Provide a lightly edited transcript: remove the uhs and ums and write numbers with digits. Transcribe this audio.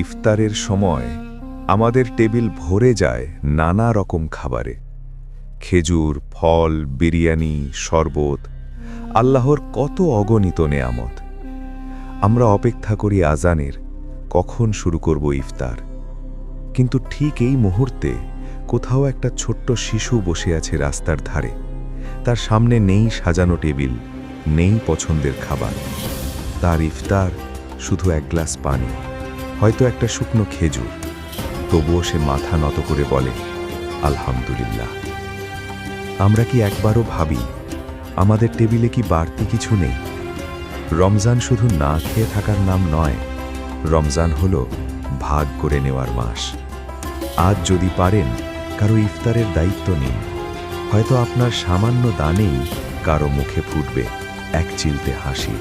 ইফতারের সময় আমাদের টেবিল ভরে যায় নানা রকম খাবারে। খেজুর, ফল, বিরিয়ানি, শরবত, আল্লাহর কত অগণিত নেয়ামত। আমরা অপেক্ষা করি আজানের, কখন শুরু করব ইফতার। কিন্তু ঠিক এই মুহূর্তে কোথাও একটা ছোট্ট শিশু বসে আছে রাস্তার ধারে। তার সামনে নেই সাজানো টেবিল, নেই পছন্দের খাবার। তার ইফতার শুধু এক গ্লাস পানি, হয়তো একটা শুকনো খেজুর। তবুও সে মাথা নত করে বলে, আলহামদুলিল্লাহ। আমরা কি একবারও ভাবি, আমাদের টেবিলে কি বাড়তি কিছু নেই? রমজান শুধু না খেয়ে থাকার নাম নয়, রমজান হলো ভাগ করে নেওয়ার মাস। আজ যদি পারেন, কারো ইফতারের দায়িত্ব নিন। হয়তো আপনার সামান্য দানেই কারো মুখে ফুটবে এক চিলতে হাসি।